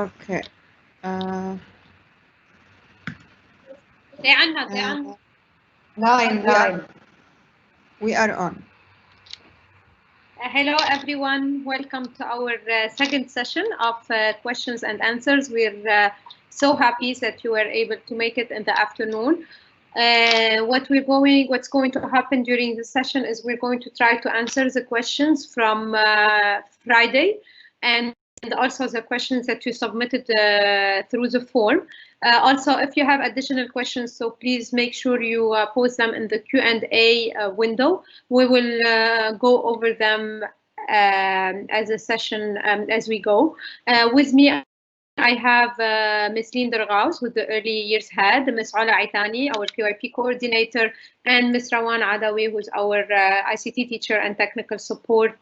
Okay. Nine. We are on. Hello, everyone. Welcome to our second session of questions and answers. We're so happy that you were able to make it in the afternoon. What's going to happen during the session is we're going to try to answer the questions from Friday and also the questions that you submitted through the form. Also, if you have additional questions, so please make sure you post them in the Q&A window. We will go over them as a session as we go. With me, I have Ms. Linda Raghaus, who's the early years head, Ms. Ala Aitani, our PYP coordinator, and Ms. Rawan Adawi, who's our ICT teacher and technical support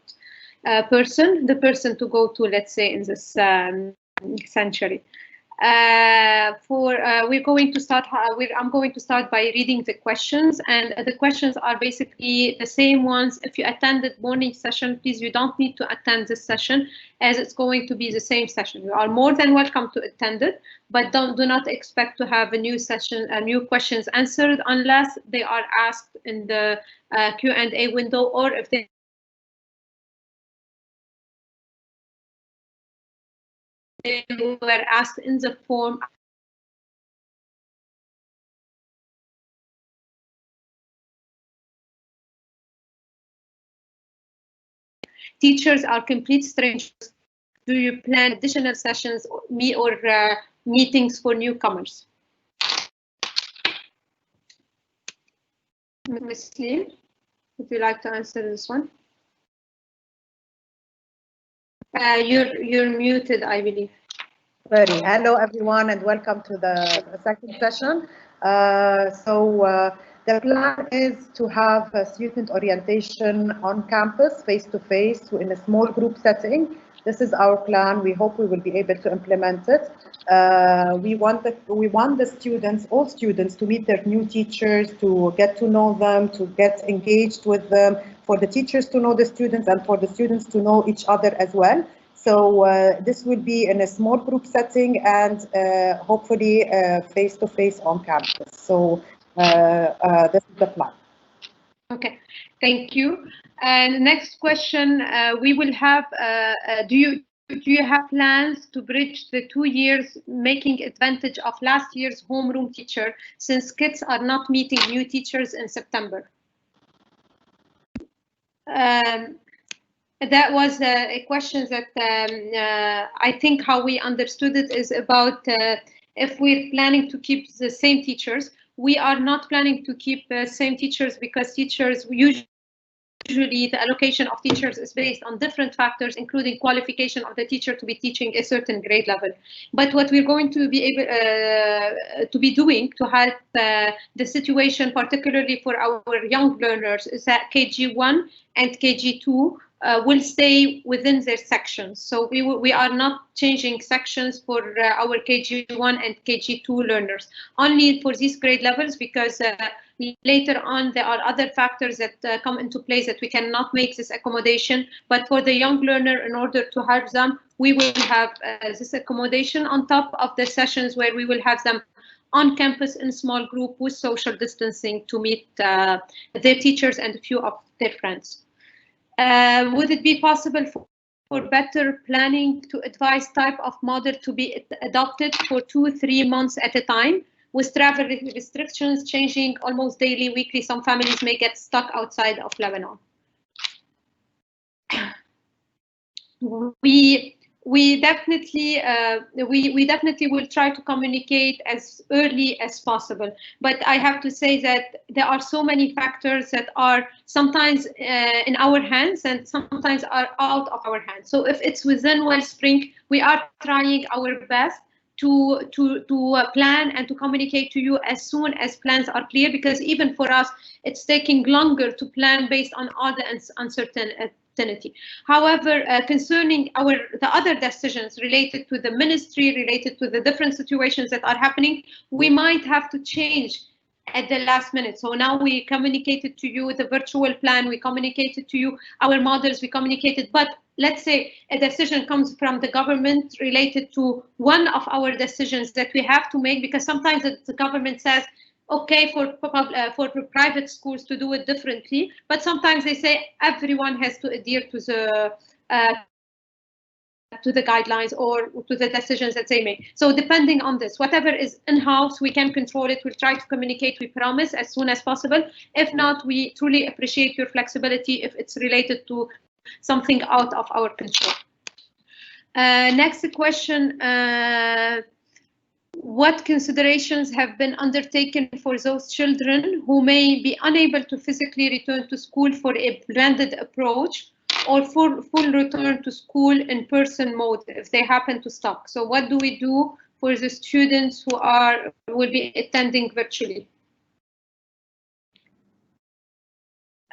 person, the person to go to, let's say, in this century. We're going to start. I'm going to start by reading the questions, and the questions are basically the same ones. If you attended morning session, please, you don't need to attend this session, as it's going to be the same session. You are more than welcome to attend it, but do not expect to have a new session, new questions answered unless they are asked in the Q&A window, or if they were asked in the form. Teachers are complete strangers. Do you plan additional sessions or meetings for newcomers? Ms. Lim, would you like to answer this one? You're muted, I believe. Sorry. Hello, everyone, and welcome to the second session. The plan is to have a student orientation on campus, face-to-face, in a small group setting. This is our plan. We hope we will be able to implement it. We want the students, all students, to meet their new teachers, to get to know them, to get engaged with them, for the teachers to know the students, and for the students to know each other as well. So this will be in a small group setting and hopefully face-to-face on campus. So this is the plan. Okay, thank you. And the next question, we will have, do you have plans to bridge the 2 years, making advantage of last year's homeroom teacher, since kids are not meeting new teachers in September? That was a question that I think how we understood it is about if we're planning to keep the same teachers. We are not planning to keep the same teachers because teachers usually the allocation of teachers is based on different factors, including qualification of the teacher to be teaching a certain grade level. But what we're going to be able to be doing to help the situation, particularly for our young learners, is that KG1 and KG2 will stay within their sections. So we are not changing sections for our KG1 and KG2 learners, only for these grade levels, because later on there are other factors that come into place that we cannot make this accommodation. But for the young learner, in order to help them, we will have this accommodation on top of the sessions where we will have them on campus in small group with social distancing to meet their teachers and a few of their friends. Would it be possible for better planning to advise type of model to be adopted for 2-3 months at a time? With travel restrictions changing almost daily, weekly, some families may get stuck outside of Lebanon. We definitely will try to communicate as early as possible, but I have to say that there are so many factors that are sometimes in our hands and sometimes are out of our hands. So if it's within Wellspring, we are trying our best to plan and to communicate to you as soon as plans are clear, because even for us it's taking longer to plan based on all the uncertainty. However, concerning the other decisions related to the ministry, related to the different situations that are happening, we might have to change at the last minute. So now we communicated to you the virtual plan, we communicated to you our models, we communicated, but let's say a decision comes from the government related to one of our decisions that we have to make, because sometimes the government says, okay, for private schools to do it differently, but sometimes they say everyone has to adhere to the guidelines or to the decisions that they make. So depending on this, whatever is in-house, we can control it. We'll try to communicate, we promise, as soon as possible. If not, we truly appreciate your flexibility if it's related to something out of our control. Next question. What considerations have been undertaken for those children who may be unable to physically return to school for a blended approach or full return to school in person mode if they happen to stop? So what do we do for the students who will be attending virtually?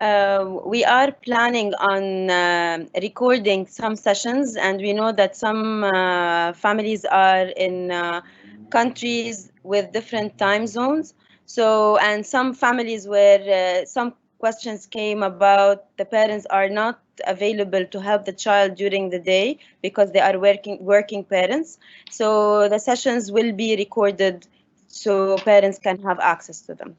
We are planning on recording some sessions, and we know that some families are in countries with different time zones. So, and some families where some questions came about the parents are not available to help the child during the day because they are working parents. So the sessions will be recorded so parents can have access to them.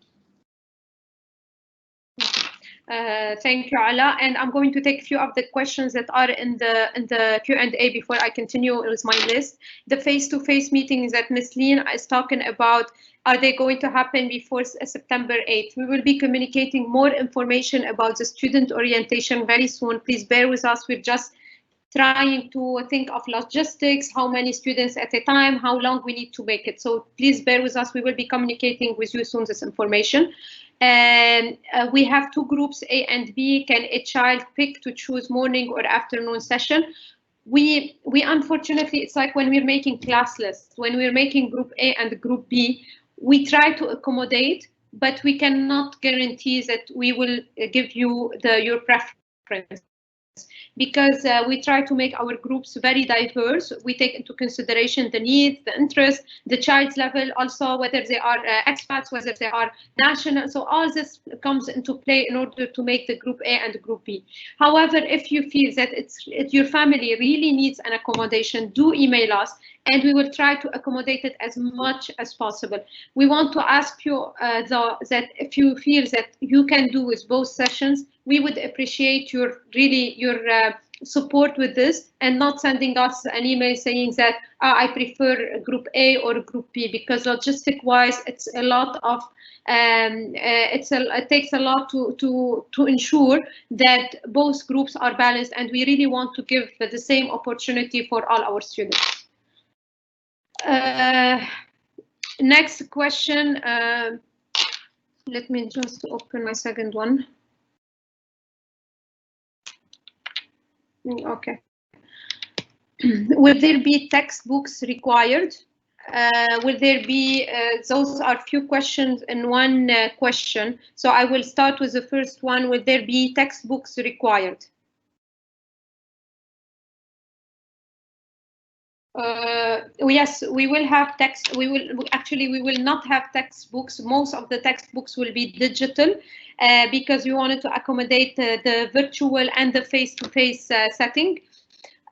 Thank you, Ala. And I'm going to take a few of the questions that are in the Q&A before I continue with my list. The face-to-face meetings that Ms. Lean is talking about, are they going to happen before September 8th? We will be communicating more information about the student orientation very soon. Please bear with us. We're just trying to think of logistics, how many students at a time, how long we need to make it. So please bear with us. We will be communicating with you soon this information. And we have two groups, A and B. Can a child pick to choose morning or afternoon session? We unfortunately, it's like when we're making class lists, when we're making group A and group B, we try to accommodate, but we cannot guarantee that we will give you your preference, because we try to make our groups very diverse. We take into consideration the needs, the interests, the child's level, also whether they are expats, whether they are national. So all this comes into play in order to make the group A and group B. However, if you feel that your family really needs an accommodation, do email us and we will try to accommodate it as much as possible. We want to ask you that if you feel that you can do with both sessions, we would appreciate your support with this, and not sending us an email saying that I prefer group A or group B, because logistic-wise, it's a lot of it takes a lot to ensure that both groups are balanced, and we really want to give the same opportunity for all our students. Next question. Let me just open my second one. Okay. Will there be textbooks required? Will there be, those are few questions in one question. So I will start with the first one. Will there be textbooks required? Yes, we will have text. We will not have textbooks. Most of the textbooks will be digital because we wanted to accommodate the virtual and the face-to-face setting.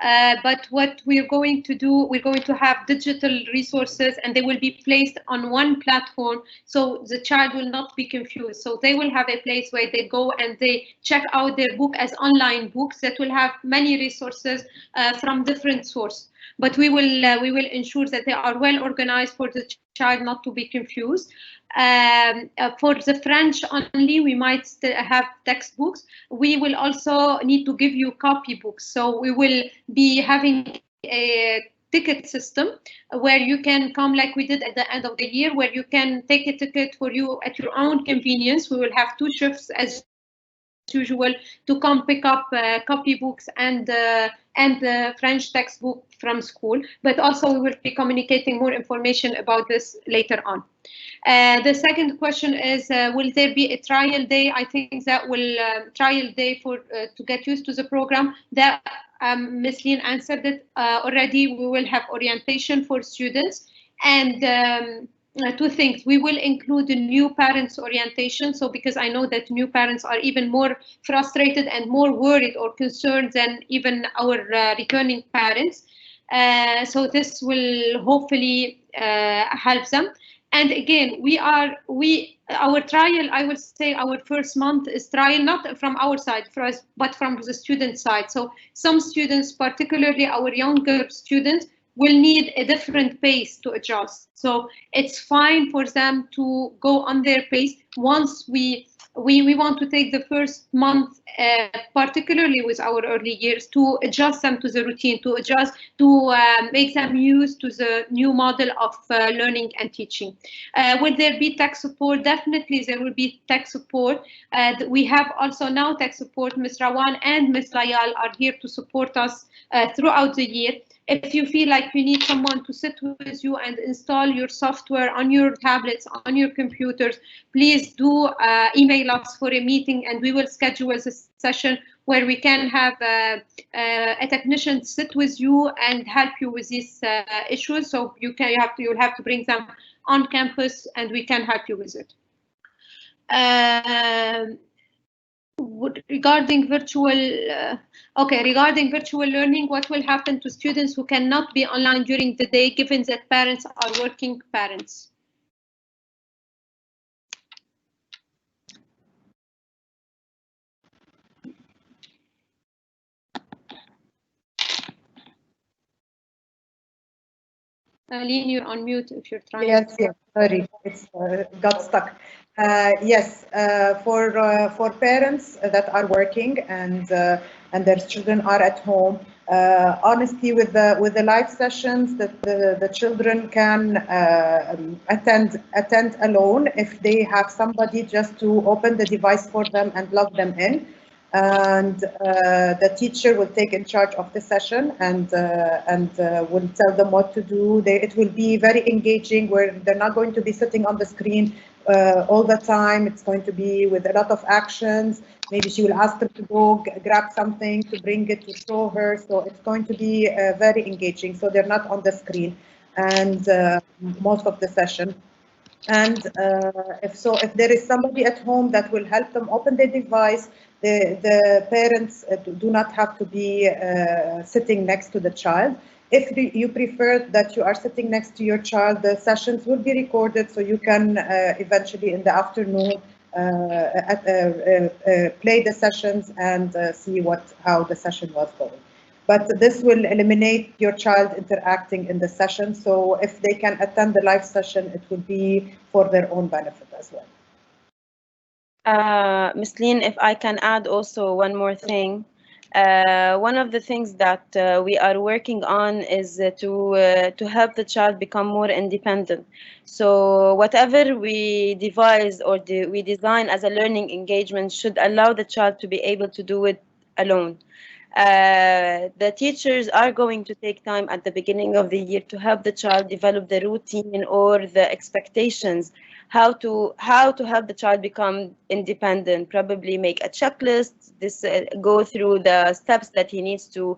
But what we're going to do, we're going to have digital resources, and they will be placed on one platform, so the child will not be confused. So they will have a place where they go and they check out their book as online books that will have many resources from different sources. But we will ensure that they are well organized for the child not to be confused. For the French only, we might still have textbooks. We will also need to give you copybooks. So we will be having a ticket system where you can come like we did at the end of the year, where you can take a ticket for you at your own convenience. We will have 2 shifts as usual to come pick up copybooks and the French textbook from school. But also we will be communicating more information about this later on. The second question is, will there be a trial day? I think that will trial day for to get used to the program. That Ms. Lean answered it already. We will have orientation for students, and two things. We will include the new parents orientation. So because I know that new parents are even more frustrated and more worried or concerned than even our returning parents. So this will hopefully help them. And again, our trial, I will say our first month is trial, not from our side for us, but from the student side. So some students, particularly our younger students, will need a different pace to adjust. So it's fine for them to go on their pace. Once we want to take the first month, particularly with our early years, to adjust them to the routine, to adjust, to make them used to the new model of learning and teaching. Will there be tech support? Definitely there will be tech support. We have also now tech support. Ms. Rawan and Ms. Layal are here to support us throughout the year. If you feel like you need someone to sit with you and install your software on your tablets, on your computers, please do email us for a meeting, and we will schedule a session where we can have a technician sit with you and help you with these issues. So you'll have to bring them on campus, and we can help you with it. Regarding virtual learning, what will happen to students who cannot be online during the day, given that parents are working parents? Aline, you're on mute if you're trying. Yes, sorry, it's got stuck. Yes, for parents that are working and their children are at home, honestly, with the live sessions that the children can attend alone if they have somebody just to open the device for them and log them in. And the teacher will take in charge of the session and will tell them what to do. It will be very engaging, where they're not going to be sitting on the screen all the time. It's going to be with a lot of actions. Maybe she will ask them to go grab something to bring it to show her. So it's going to be very engaging. So they're not on the screen and most of the session. And if there is somebody at home that will help them open the device, the parents do not have to be sitting next to the child. If you prefer that you are sitting next to your child, the sessions will be recorded, so you can eventually in the afternoon play the sessions and see how the session was going. But this will eliminate your child interacting in the session. So if they can attend the live session, it will be for their own benefit as well. Ms. Lean, if I can add also one more thing. One of the things that we are working on is to help the child become more independent. So whatever we devise or we design as a learning engagement should allow the child to be able to do it alone. The teachers are going to take time at the beginning of the year to help the child develop the routine or the expectations, how to help the child become independent, probably make a checklist, go through the steps that he needs to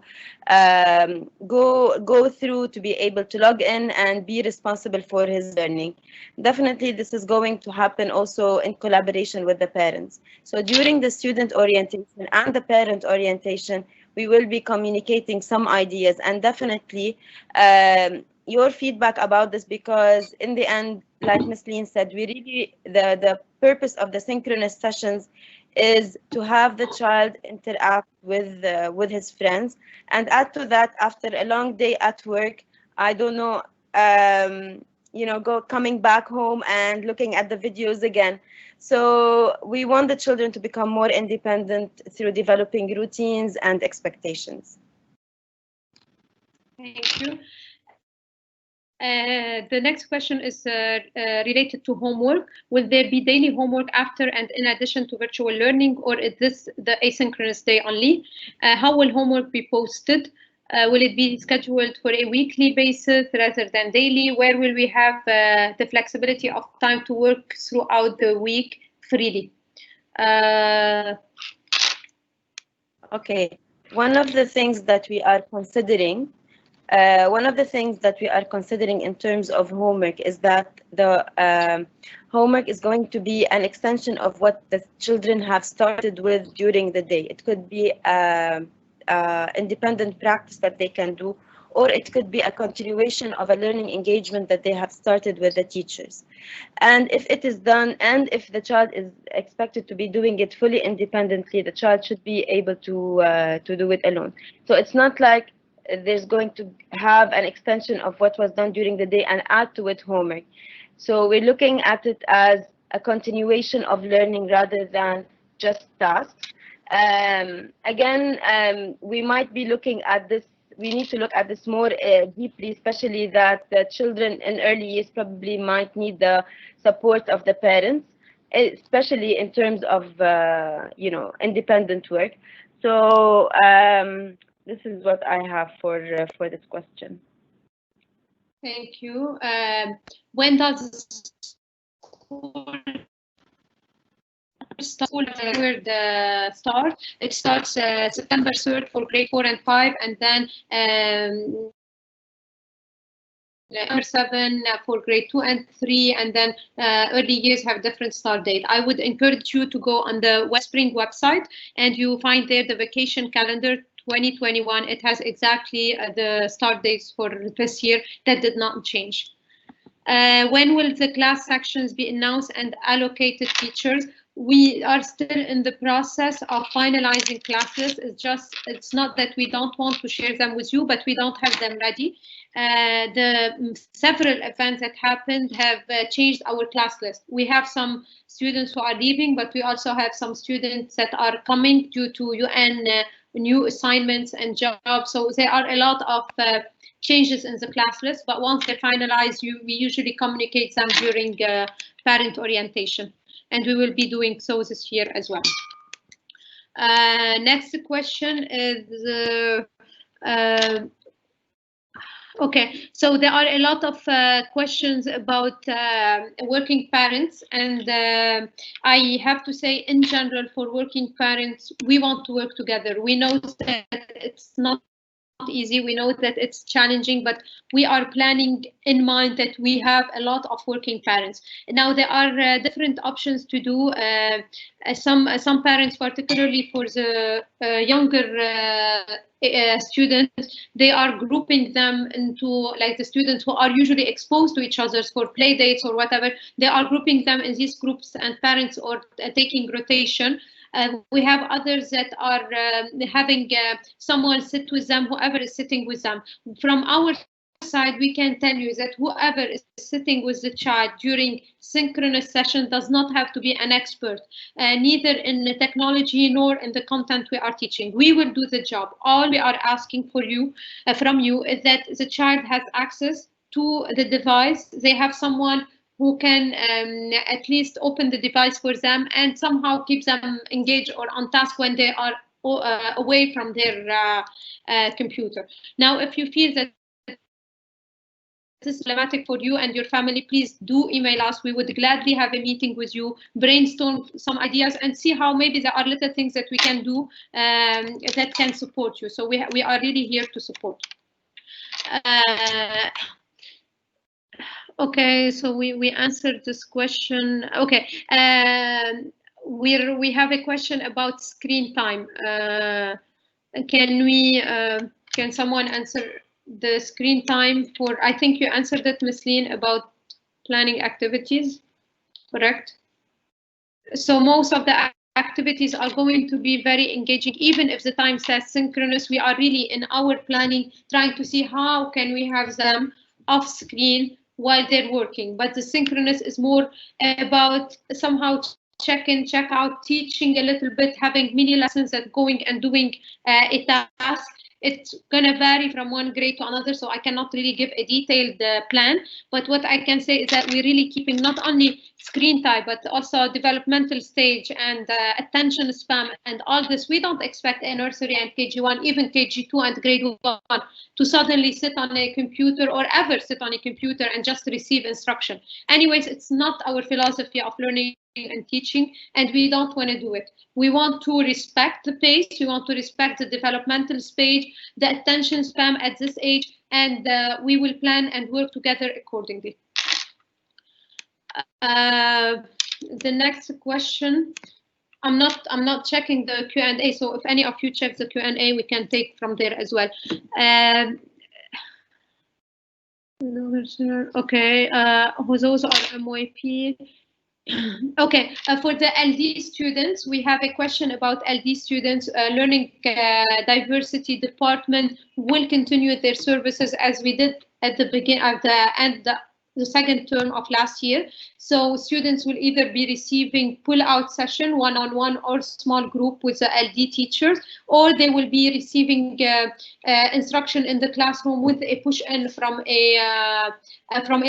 go through to be able to log in and be responsible for his learning. Definitely this is going to happen also in collaboration with the parents. So during the student orientation and the parent orientation, we will be communicating some ideas, and definitely your feedback about this, because in the end, like Ms. Lean said, we really the purpose of the synchronous sessions is to have the child interact with his friends, and add to that, after a long day at work, I don't know, coming back home and looking at the videos again. So we want the children to become more independent through developing routines and expectations. Thank you. The next question is related to homework. Will there be daily homework after and in addition to virtual learning, or is this the asynchronous day only? How will homework be posted? Will it be scheduled for a weekly basis rather than daily? Where will we have the flexibility of time to work throughout the week freely? Okay, one of the things that we are considering One of the things that we are considering in terms of homework is that the homework is going to be an extension of what the children have started with during the day. It could be independent practice that they can do, or it could be a continuation of a learning engagement that they have started with the teachers. And if it is done, and if the child is expected to be doing it fully independently, the child should be able to do it alone. So it's not like there's going to have an extension of what was done during the day and add to it homework. So we're looking at it as a continuation of learning rather than just tasks. Again, we might be looking at this, we need to look at this more deeply, especially that the children in early years probably might need the support of the parents, especially in terms of, independent work. So this is what I have for this question. Thank you. When does school start? It starts September 3rd for grade 4 and 5, and then September 7 for grade 2 and 3, and then early years have different start date. I would encourage you to go on the Westspring website, and you find there the vacation calendar 2021. It has exactly the start dates for this year. That did not change. When will the class sections be announced and allocated teachers? We are still in the process of finalizing classes. It's not that we don't want to share them with you, but we don't have them ready. The several events that happened have changed our class list. We have some students who are leaving, but we also have some students that are coming due to UN new assignments and jobs. So there are a lot of changes in the class list, but once they're finalized, we usually communicate them during parent orientation, and we will be doing so this year as well. Next question is, okay, so there are a lot of questions about working parents, and I have to say, in general, for working parents, we want to work together. We know that it's not easy, we know that it's challenging, but we are planning in mind that we have a lot of working parents. Now there are different options to do. Some parents, particularly for the younger students, they are grouping them into, like, the students who are usually exposed to each other for play dates or whatever, they are grouping them in these groups, and parents are taking rotation. We have others that are having someone sit with them, whoever is sitting with them. From our side, we can tell you that whoever is sitting with the child during synchronous session does not have to be an expert, neither in the technology nor in the content we are teaching. We will do the job. All we are asking for you, from you, is that the child has access to the device. They have someone who can at least open the device for them and somehow keep them engaged or on task when they are away from their computer. Now, if you feel that this is problematic for you and your family, please do email us. We would gladly have a meeting with you, brainstorm some ideas, and see how maybe there are little things that we can do that can support you. So we are really here to support. Okay, so we answered this question. Okay, we have a question about screen time. Can someone answer the screen time for? I think you answered it, Ms. Lean, about planning activities, correct? So most of the activities are going to be very engaging, even if the time says synchronous. We are really in our planning trying to see how can we have them off screen while they're working, but the synchronous is more about somehow check in, check out, teaching a little bit, having mini lessons that going and doing a task. It's going to vary from one grade to another, so I cannot really give a detailed plan. But what I can say is that we're really keeping not only screen time, but also developmental stage and attention span and all this. We don't expect a nursery and KG1, even KG2 and grade 1 to suddenly sit on a computer or ever sit on a computer and just receive instruction. Anyways, it's not our philosophy of learning and teaching, and we don't want to do it. We want to respect the pace, we want to respect the developmental stage, the attention span at this age, and we will plan and work together accordingly. The next question, I'm not checking the Q&A, so if any of you check the Q&A, we can take from there as well. Okay, those are MYP. Okay, for the LD students, we have a question about LD students. Learning Diversity Department will continue their services as we did at the beginning, at the end, the second term of last year. So students will either be receiving pull-out session, one-on-one or small group with the LD teachers, or they will be receiving instruction in the classroom with a push-in from a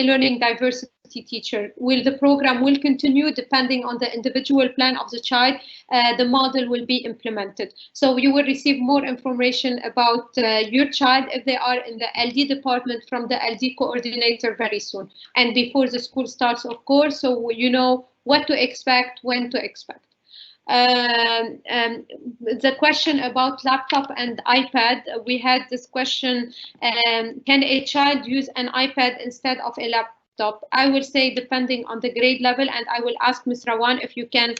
learning diversity teacher. The program will continue depending on the individual plan of the child. The model will be implemented. So you will receive more information about your child if they are in the LD department from the LD coordinator very soon, and before the school starts, of course, so you know what to expect, when to expect. The question about laptop and iPad, we had this question, can a child use an iPad instead of a laptop? I will say depending on the grade level, and I will ask Ms. Rawan if you can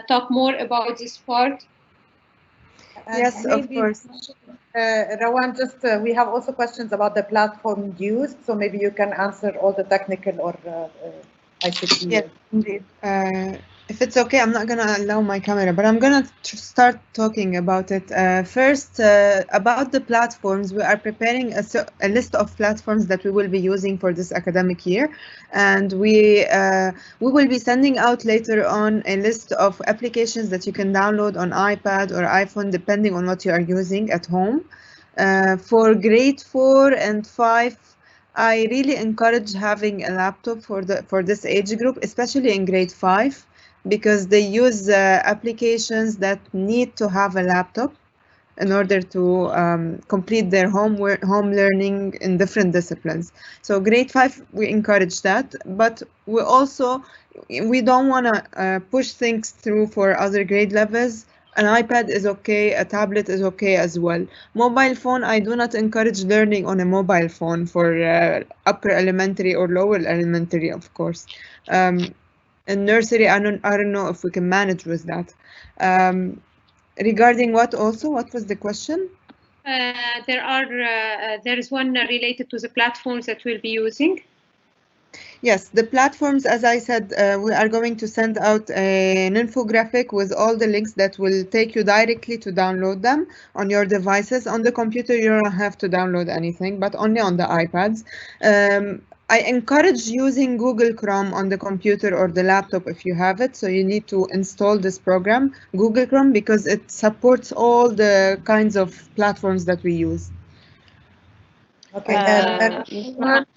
talk more about this part. Yes, of course. Rawan, just we have also questions about the platform used, so maybe you can answer all the technical or ICT. Yes, indeed. If it's okay, I'm not going to allow my camera, but I'm going to start talking about it. First, about the platforms, we are preparing a list of platforms that we will be using for this academic year. And we will be sending out later on a list of applications that you can download on iPad or iPhone, depending on what you are using at home. For grade 4 and 5, I really encourage having a laptop for this age group, especially in grade 5, because they use applications that need to have a laptop in order to complete their home learning in different disciplines. So grade 5, we encourage that, but we don't want to push things through for other grade levels. An iPad is okay, a tablet is okay as well. Mobile phone, I do not encourage learning on a mobile phone for upper elementary or lower elementary, of course. In nursery, I don't know if we can manage with that. Regarding what was the question? There is one related to the platforms that we'll be using. Yes, the platforms, as I said, we are going to send out an infographic with all the links that will take you directly to download them on your devices. On the computer, you don't have to download anything, but only on the iPads. I encourage using Google Chrome on the computer or the laptop if you have it. So you need to install this program, Google Chrome, because it supports all the kinds of platforms that we use. Okay.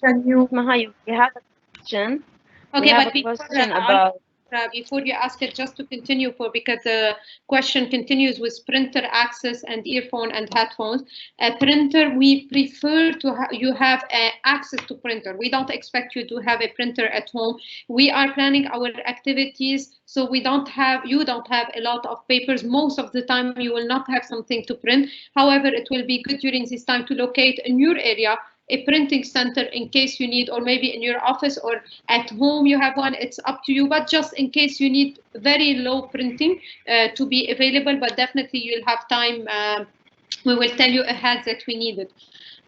Can you? Maha, we have a question. Okay, but before you ask it, just to continue because the question continues with printer access and earphone and headphones. A printer, we prefer you have access to printer. We don't expect you to have a printer at home. We are planning our activities, so you don't have a lot of papers. Most of the time, you will not have something to print. However, it will be good during this time to locate in your area a printing center in case you need, or maybe in your office or at home you have one. It's up to you, but just in case you need very low printing to be available, but definitely you'll have time. We will tell you ahead that we need it.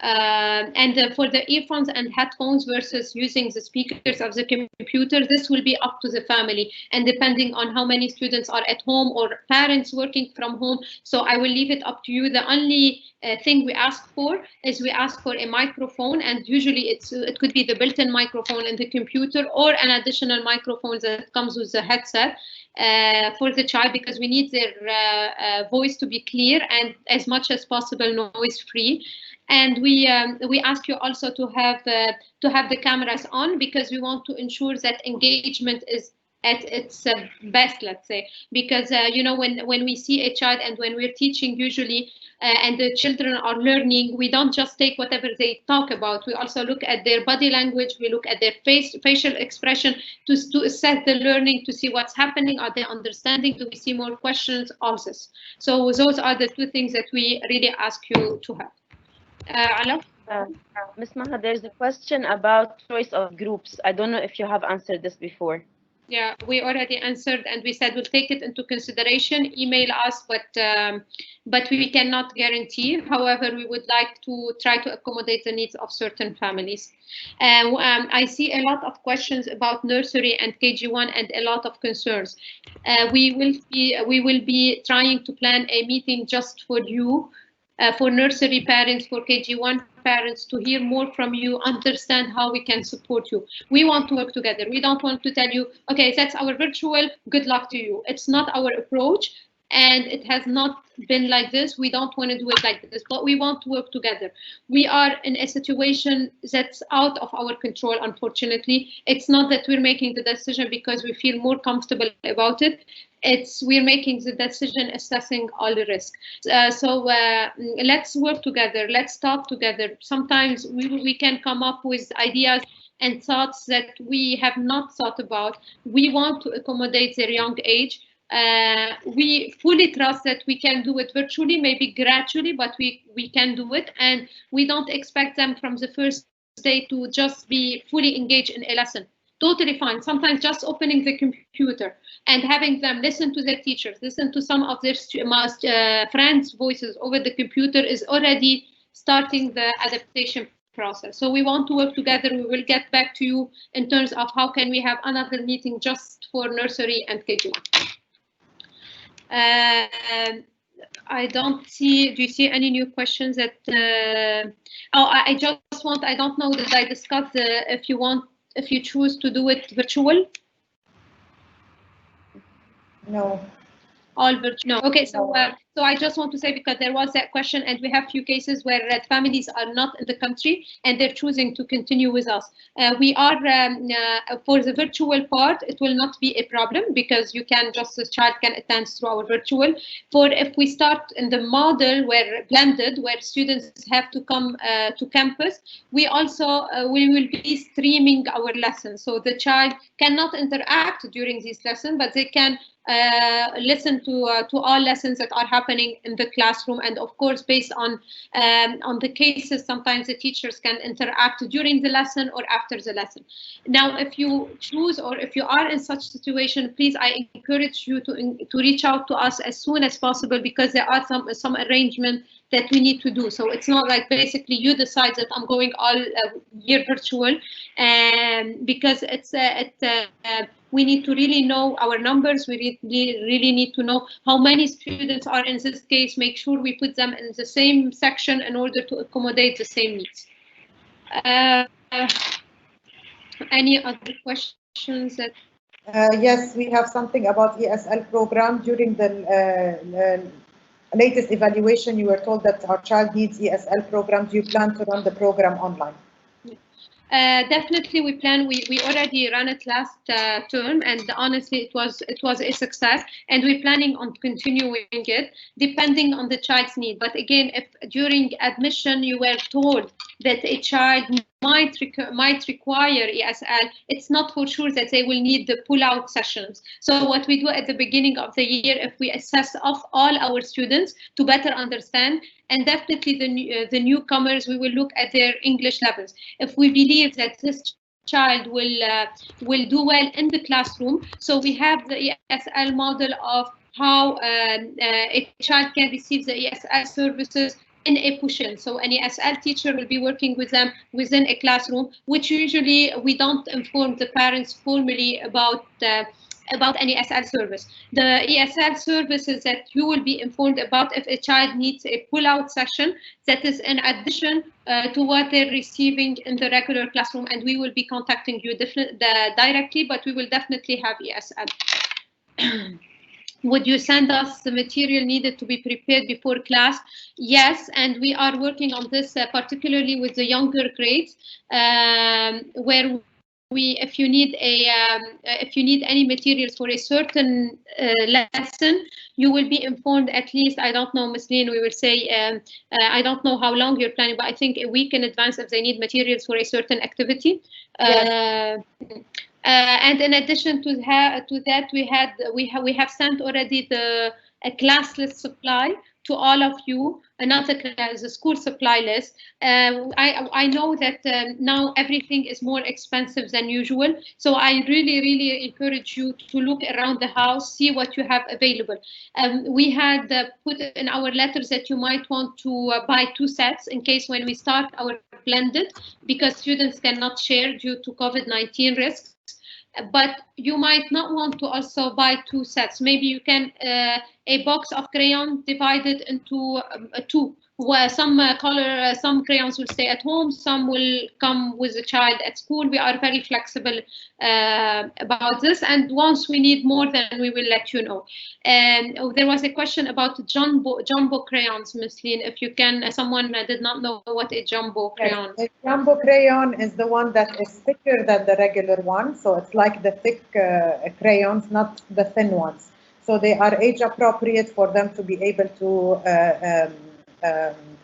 And for the earphones and headphones versus using the speakers of the computer, this will be up to the family and depending on how many students are at home or parents working from home. So I will leave it up to you. The only thing we ask for is we ask for a microphone, and usually it could be the built-in microphone in the computer or an additional microphone that comes with the headset for the child, because we need their voice to be clear and as much as possible noise-free. And we ask you also to have the cameras on, because we want to ensure that engagement is at its best, let's say, because you know, when we see a child and when we're teaching usually and the children are learning, we don't just take whatever they talk about. We also look at their body language, we look at their facial expression to assess the learning, to see what's happening, are they understanding, do we see more questions, all this. So those are the two things that we really ask you to have. Ala? Ms. Maha, there's a question about choice of groups. I don't know if you have answered this before. Yeah, we already answered, and we said we'll take it into consideration. Email us, but we cannot guarantee. However, we would like to try to accommodate the needs of certain families. I see a lot of questions about nursery and KG1 and a lot of concerns. We will be trying to plan a meeting just for you. For nursery parents, for KG1 parents, to hear more from you, understand how we can support you. We want to work together. We don't want to tell you, okay, that's our virtual, good luck to you. It's not our approach, and it has not been like this. We don't want to do it like this, but we want to work together. We are in a situation that's out of our control, unfortunately. It's not that we're making the decision because we feel more comfortable about it. We're making the decision assessing all the risks. Let's work together. Let's talk together. Sometimes we can come up with ideas and thoughts that we have not thought about. We want to accommodate their young age. We fully trust that we can do it virtually, maybe gradually, but we can do it. And we don't expect them from the first day to just be fully engaged in a lesson. Totally fine. Sometimes just opening the computer and having them listen to their teachers, listen to some of their friends' voices over the computer is already starting the adaptation process. So we want to work together. We will get back to you in terms of how can we have another meeting just for nursery and KG1. I don't see, do you see any new questions that, I just want, I don't know that I discussed if you choose to do it virtual? No. All virtual? No. Okay, so I just want to say, because there was that question, and we have few cases where families are not in the country and they're choosing to continue with us. We are, for the virtual part, it will not be a problem because you can just, the child can attend through our virtual. For if we start in the model where blended, where students have to come to campus, we also, we will be streaming our lessons. So the child cannot interact during this lesson, but they can listen to all lessons that are happening in the classroom, and of course based on the cases, sometimes the teachers can interact during the lesson or after the lesson. Now, if you choose, or if you are in such situation, please, I encourage you to reach out to us as soon as possible, because there are some arrangement that we need to do. So it's not like basically you decide that I'm going all year virtual, and because we need to really know our numbers. We really need to know how many students are in this case, make sure we put them in the same section in order to accommodate the same needs. Any other questions? That Yes, we have something about ESL program. During the latest evaluation, you were told that our child needs ESL program. Do you plan to run the program online? Definitely, we plan. We already ran it last term, and honestly, it was a success. And we're planning on continuing it, depending on the child's need. But again, if during admission you were told that a child might require ESL, it's not for sure that they will need the pull-out sessions. So what we do at the beginning of the year, if we assess of all our students to better understand, and definitely the newcomers, we will look at their English levels. If we believe that this child will do well in the classroom, so we have the ESL model of how a child can receive the ESL services in a push-in. So an ESL teacher will be working with them within a classroom, which usually we don't inform the parents formally about any ESL service. The ESL services that you will be informed about if a child needs a pull-out session, that is in addition to what they're receiving in the regular classroom, and we will be contacting you directly, but we will definitely have ESL. Would you send us the material needed to be prepared before class? Yes, and we are working on this particularly with the younger grades, where if you need any materials for a certain lesson, you will be informed at least, I don't know, Ms. Lynn, we will say, I don't know how long you're planning, but I think a week in advance if they need materials for a certain activity. Yes. And in addition to that, we have sent already a class list supply to all of you, not the school supply list. I know that now everything is more expensive than usual, so I really encourage you to look around the house, see what you have available. We had put in our letters that you might want to buy 2 sets in case when we start our blended, because students cannot share due to COVID-19 risks. But you might not want to also buy 2 sets. Maybe you can a box of crayon divided into 2, where some some crayons will stay at home, some will come with the child at school. We are very flexible about this, and once we need more, then we will let you know. And there was a question about jumbo crayons, Ms. Lin. If you can, someone did not know what a jumbo crayon. Yes, a jumbo crayon is the one that is thicker than the regular one, so it's like the thick crayons, not the thin ones. So they are age appropriate for them to be able to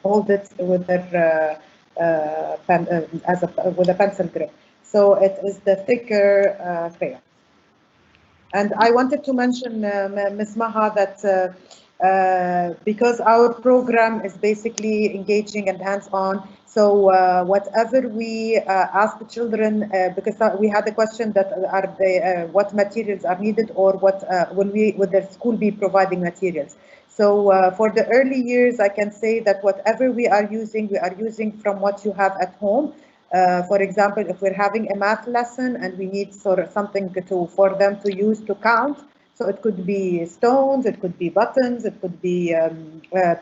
hold it with their with a pencil grip. So it is the thicker crayon. And I wanted to mention, Ms. Maha, that because our program is basically engaging and hands-on, so whatever we ask the children, because we had a question that are they, what materials are needed, or what will the school be providing materials. So for the early years, I can say that whatever we are using from what you have at home. For example, if we're having a math lesson and we need sort of something for them to use to count, so it could be stones, it could be buttons, it could be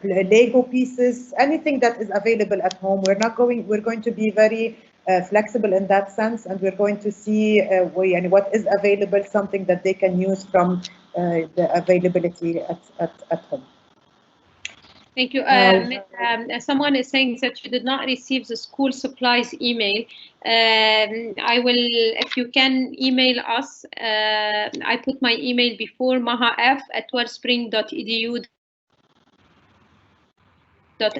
Lego pieces, anything that is available at home. We're going to be very flexible in that sense, and we're going to see what is available, something that they can use from the availability at home. Thank you. Someone is saying that you did not receive the school supplies email. I will, if you can email us. I put my email before, mahaf@wellspring.edu.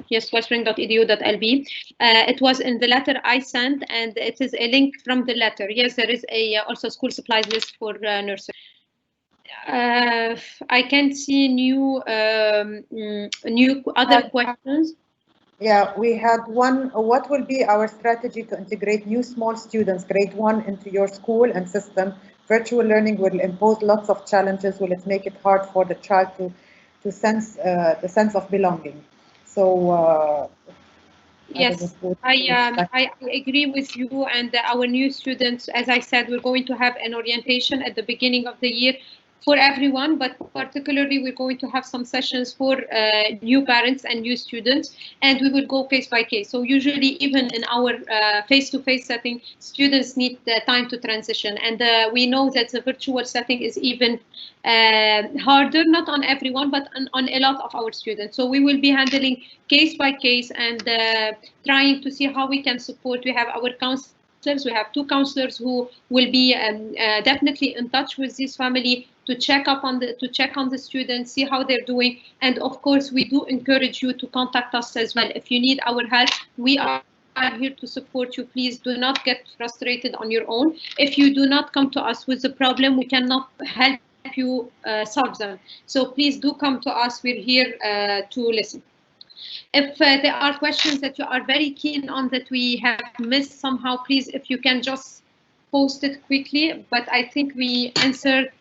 Yes, wellspring.edu.lb. It was in the letter I sent, and it is a link from the letter. Yes, there is also school supplies list for nursery. I can't see new other questions. Yeah, we had one. What will be our strategy to integrate new small students, grade 1, into your school and system? Virtual learning will impose lots of challenges. Will it make it hard for the child to sense the sense of belonging? So yes, I agree with you. And our new students, as I said, we're going to have an orientation at the beginning of the year for everyone, but particularly we're going to have some sessions for new parents and new students, and we will go case by case. So usually even in our face-to-face setting, students need the time to transition, and we know that the virtual setting is even harder, not on everyone, but on a lot of our students. So we will be handling case by case and trying to see how we can support. We have our counselors. We have 2 counselors who will be definitely in touch with this family to check on the students, see how they're doing. And of course, we do encourage you to contact us as well. If you need our help, we are here to support you. Please do not get frustrated on your own. If you do not come to us with the problem, we cannot help you solve them. So please do come to us. We're here to listen. If there are questions that you are very keen on that we have missed somehow, please, if you can just post it quickly. But I think we answered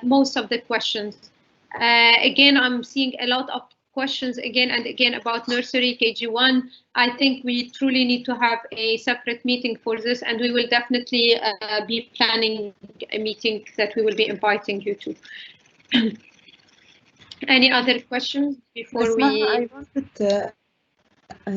most of the questions. Again, I'm seeing a lot of questions again and again about nursery, KG1. I think we truly need to have a separate meeting for this, and we will definitely be planning a meeting that we will be inviting you to. Any other questions before we?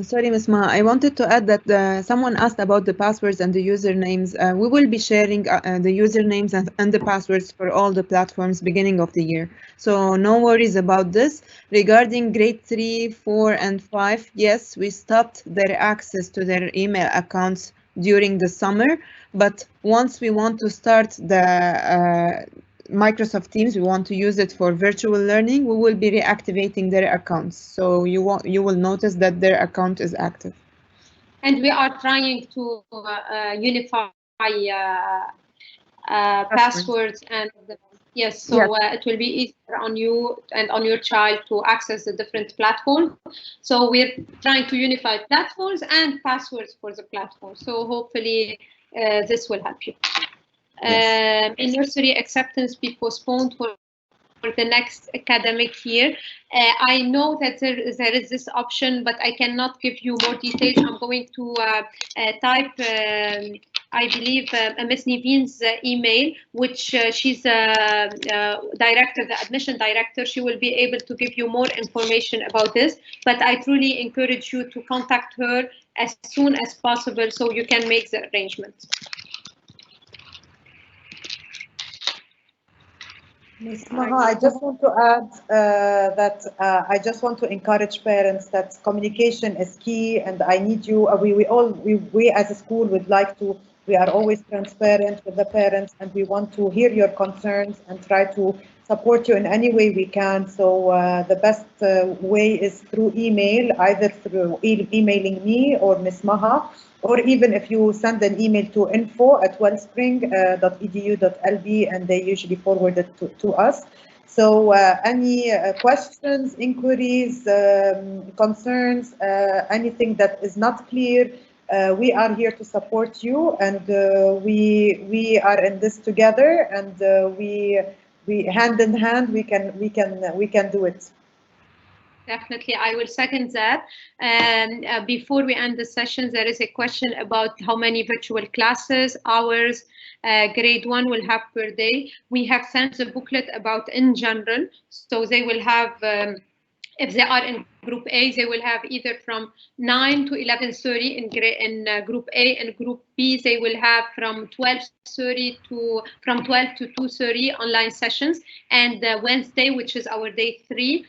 Sorry, Ms. Ma, I wanted to add that someone asked about the passwords and the usernames. We will be sharing the usernames and the passwords for all the platforms beginning of the year. So no worries about this. Regarding grade 3, 4, and 5, yes, we stopped their access to their email accounts during the summer. But once we want to start the Microsoft Teams, we want to use it for virtual learning, we will be reactivating their accounts. So you will notice that their account is active. And we are trying to unify passwords and Yes, so it will be easier on you and on your child to access the different platforms. So we're trying to unify platforms and passwords for the platform. So hopefully this will help you. Yes. In nursery acceptance be postponed for the next academic year. I know that there is this option, but I cannot give you more details. I'm going to type, I believe, Ms. Nivin's email, which she's director, the admission director. She will be able to give you more information about this. But I truly encourage you to contact her as soon as possible so you can make the arrangements. Ms. Maha, I just want to add that I just want to encourage parents that communication is key, and I need you. We as a school would like to. We are always transparent with the parents, and we want to hear your concerns and try to support you in any way we can. So the best way is through email, either through emailing me or Ms. Maha, or even if you send an email to info@wellspring.edu.lb, and they usually forward it to us. So any questions, inquiries, concerns, anything that is not clear, we are here to support you, and we are in this together, and we hand in hand we can do it. Definitely, I will second that. Before we end the session, there is a question about how many virtual classes, hours, grade 1 will have per day. We have sent a booklet about in general, so they will have, if they are in group A, they will have either from 9 to 11:30 in group A, and group B, they will have from 12 to 2:30 online sessions, and Wednesday, which is our day 3,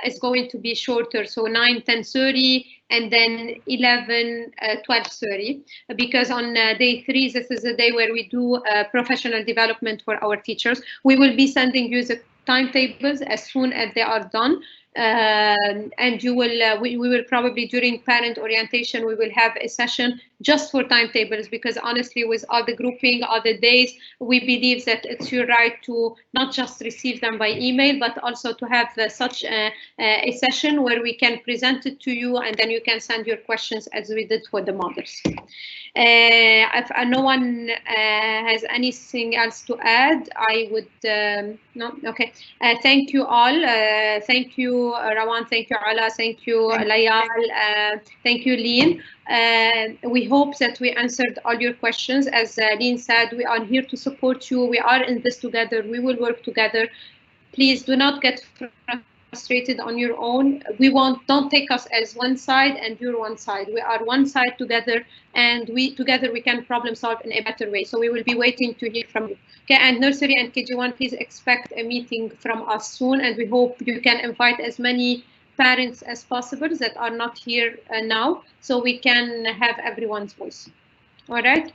is going to be shorter, so 9, 10:30, and then 11, 12:30, because on day 3, this is a day where we do professional development for our teachers. We will be sending you the timetables as soon as they are done. And you will we will probably during parent orientation we will have a session just for timetables, because honestly with all the grouping, all the days, we believe that it's your right to not just receive them by email, but also to have such a session where we can present it to you, and then you can send your questions as we did for the mothers. If no one has anything else to add, I would no. Okay. Thank you all. Thank you, Rawan. Thank you, Ala. Thank you, Layal. Thank you, Leen. We hope that we answered all your questions. As Leen said, we are here to support you. We are in this together. We will work together. Please do not get frustrated on your own. Don't take us as one side and you're one side. We are one side together, and together we can problem solve in a better way. So we will be waiting to hear from you. Okay, and nursery and KG1, please expect a meeting from us soon, and we hope you can invite as many parents as possible that are not here now, so we can have everyone's voice. All right.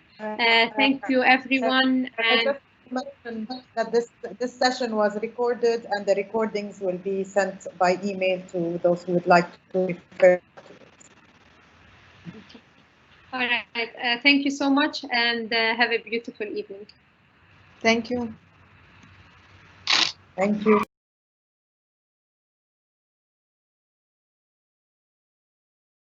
Thank you, everyone. And mention that this session was recorded, and the recordings will be sent by email to those who would like to refer to it. All right. Thank you so much, and have a beautiful evening. Thank you. Thank you.